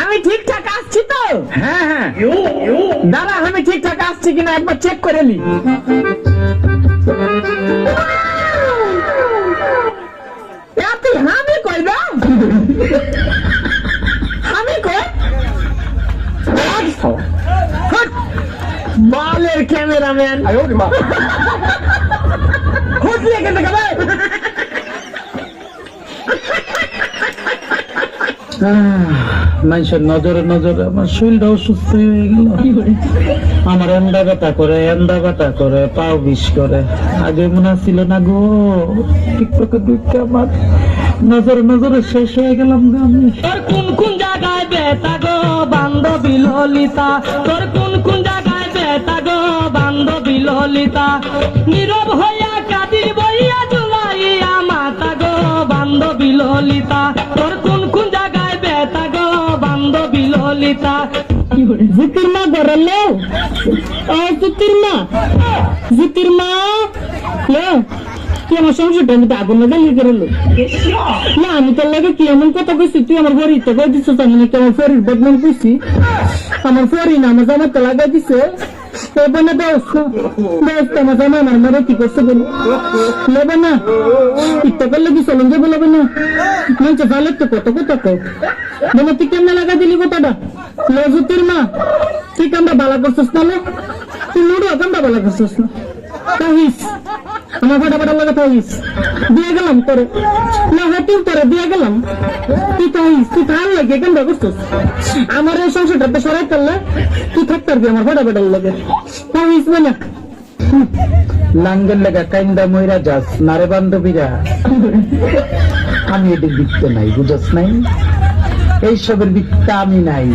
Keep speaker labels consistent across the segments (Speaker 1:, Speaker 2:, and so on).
Speaker 1: আমি ঠিকঠাক আসছি তো? হ্যাঁ হ্যাঁ দাদা, আমি ঠিকঠাক আসছি কিনা একবার চেক করে নি। আমি কইব আমি কই বালের ক্যামেরাম্যান হুটলে কেন দেখাবে? মানুষের নজরে নজরে আমার শরীরটা অসুস্থ হয়ে গেল। আমার এন্দা ব্যথা করে পাও বিষ করে। আগে মনে ছিল না গো, টিকটকে ঢুকে আমার নজরে নজরে শেষ হয়ে গেলাম গো আমি। তোর কোন কোন জায়গায় ব্যথা গো বান্ধবী ললিতা, তোর কোন কোন জায়গায় ব্যথা গো বান্ধবী ললিতা, নীরব হইয়া কাঁদি বইয়া জুলাইয়া মাতা গো বান্ধবী ললিতা, তোর কোন কোন জায়গায় ব্যথা গো বান্ধবী ললিতা। জিতির মা গড়ালো, জিতির মা তুই আমার সংসারটা আমি তো আগুন না জ্বালিয়ে গেলো না। আমি তোর লাগে কি এমন কথা কইছি, তুই আমার ফরিতে কই দিচ্ছ? আমি নাকি আমার ফরির বদনাম কইছি? আমার ফরি না, আমার জামা তো লাগাই দিছে। আমার জামা আমার মেরে কি করছে বলো? লেবে না ইচ্ছা করলে কি চলুন যে বলবে না? মঞ্চে ভালো তো কত কথা কও মানে, তুই কেমনে লাগা দিলি কথাটা? লজুতির মা তুই কামটা বালা করছিস না? তুই লুডো কামটা বালা করছিস না? তাহিস আমার ফাটাফাটা লাগা তাহিস দিয়ে গেলাম তোরে না, হাতির তোরে দিয়ে গেলাম। তুই তাহিস, তুই ভাল লাগে কামটা করছিস? আমার এই সংসারটা সরাই করলে তুই থাকতে পারবি আমার ফাটাফাটার লাগে। তাহিস বলে লাঙ্গের লেগা কাইন্দা ময়রা যাস নারে বান্ধবীরা। আমি এটি বিকতে নাই, বুঝস নাই? এইসবের বিকতে আমি নাই,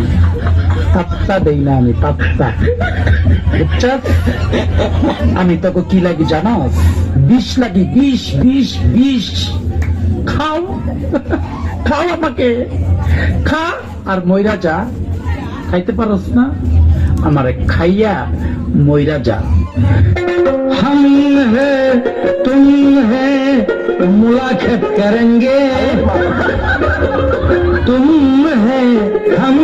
Speaker 1: পাত্তা দেই না আমি, পাত্তা। বুঝছস? আমি তোকে কি লাগি জানাস? বিষ লাগি, বিষ বিষ বিষ। খাও খাও আমাকে, খা আর ময়রা যা। খাইতে পারস না? আমারে খাইয়া ময়রা যা। हम है तुम है मुलाकात करेंगे, तुम है हम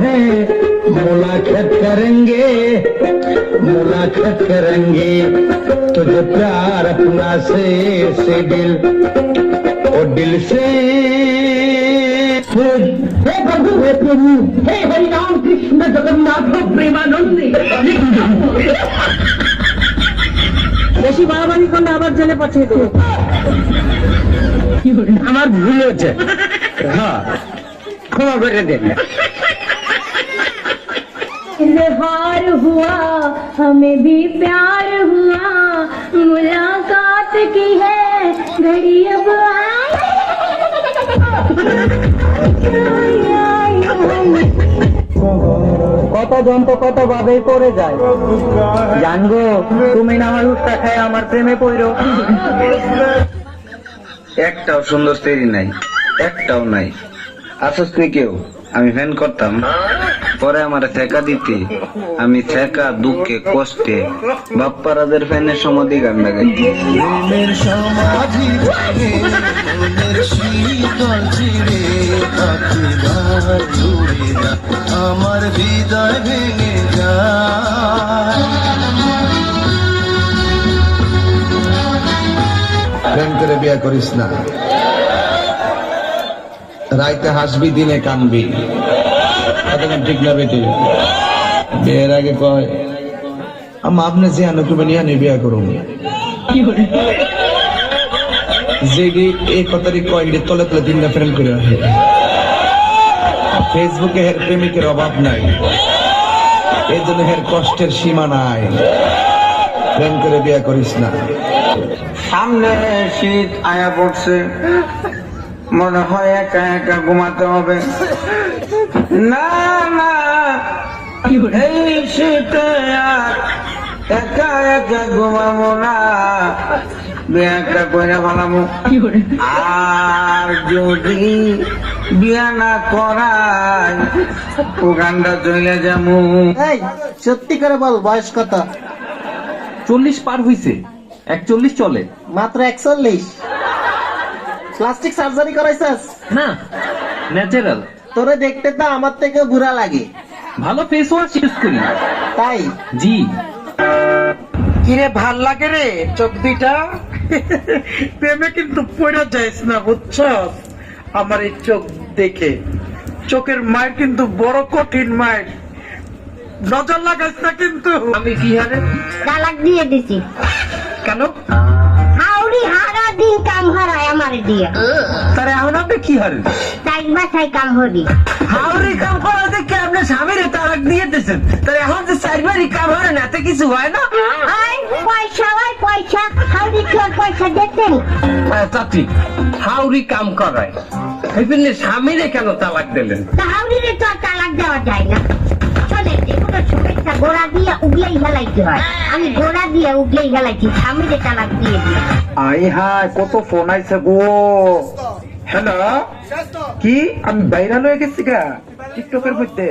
Speaker 1: है मुलाकात करेंगे, मुलाकात करेंगे। तुझे प्यार अपना से दिल और दिल से। हे प्रभु, हे प्रभु, हे हरि राम कृष्ण जगन्नाथ प्रेमानंद। বেশি বাড়াবাড়ি করলে আবার জেলে পাঠিয়ে দেবো। আমার ভুল হচ্ছে, হ্যাঁ ক্ষমা করে দেন।
Speaker 2: इजहार हुआ हमें भी प्यार हुआ, मुलाकात की है घड़ी अब
Speaker 1: কত যন্ত্র কত ভাবে পড়ে যায় জানগো, তুমি না আমার উত্তা খায় আমার প্রেমে পড়ো।
Speaker 3: একটাও সুন্দর স্ত্রী নাই, একটাও নাই। আসস নি কেউ? আমি ফ্যান করতাম, পরে আমার ঠেকা দিতে আমি ঠেকা দুঃখে কষ্টে বাপ্পারাদের ফ্যানের সমাধি গান লাগাই। আমার হৃদয় ভেঙে যায়।
Speaker 4: প্রেম করে বিয়ে করিস না, রাইতে হাসবি দিনে কানবি। ঠিক না বেটি? বিয়ের আগে কয় আম্মা আপনি যে আনো তুমি নিয়ে বিয়ে করুন, যে এই কথাটি কয় তলে তলে দিনটা প্রেম করে আসে। ফেসবুকে হের প্রেমিকের অভাব নাই, এই জন্য হের কষ্টের সীমা নাই। প্রেম করে বিয়ে করিস না।
Speaker 3: সামনে শীত আয়া পড়ছে, মনে হয় একা একা ঘুমাতে হবে। না না, এই শীতে আর একা একা ঘুমাবো না, বিয়াটা করে ফেলাবো। আর যদি বিয়া না করায় ওখানটা চলে যাবো।
Speaker 5: সত্যি করে বল, বয়স কত?
Speaker 6: 40 পার হইছে, 41 চলে।
Speaker 5: মাত্র 41? প্লাস্টিক সার্জারি করাইছাস?
Speaker 6: না, ন্যাচারাল।
Speaker 5: তোরে দেখতে তো আমার থেকে বুড়া লাগে।
Speaker 6: ভালো ফেস ওয়াশ ইউজ করি।
Speaker 5: তাই
Speaker 6: জি।
Speaker 7: কিরে ভাল লাগে রে চোখ দুইটা? প্রেমে কিন্তু পড়ে যাইস না বুঝছ? আমার এই চোখ দেখে চোখের মায়ের কিন্তু বড় কঠিন মায়ের, নজর লাগাইস না কিন্তু।
Speaker 6: আমি কি হারে?
Speaker 2: তালাক দিয়ে দিছি।
Speaker 6: কেন?
Speaker 2: হাউরি হারা দিন কাম হারায় আমারে দিয়ে।
Speaker 6: তারে এখন আপনি কি হারে?
Speaker 2: চাই বাসায় কাম হরি।
Speaker 6: হাওড়ি কাম করা দেখে আপনার স্বামীর তালাক দিয়ে দিয়েছেন, তাহলে এখন যে চারবারই কাম হারে না এতে কিছু হয় না?
Speaker 2: আয় পয়সা হয় পয়সা, হাউরি তোর পয়সা দেখতেন।
Speaker 6: চাচি, হাওড়ি কাম করায় এই স্বামীরে কেন তালাক দিলেন?
Speaker 2: তা হাউরিরে তো আর তালাক দেওয়া যায় না। চলে যেগুলো শুভেচ্ছা গোড়া দিয়ে উগলেই হেলাইতে হয়, আমি গোড়া দিয়ে উগলেই হেলাইছি, স্বামীরে তালাক দিয়ে দিই।
Speaker 7: আই হায় কত ফোন আইছে গো। হ্যালো, কি আমি বাইরে লয়ে গেছি গা টিকটকের মধ্যে।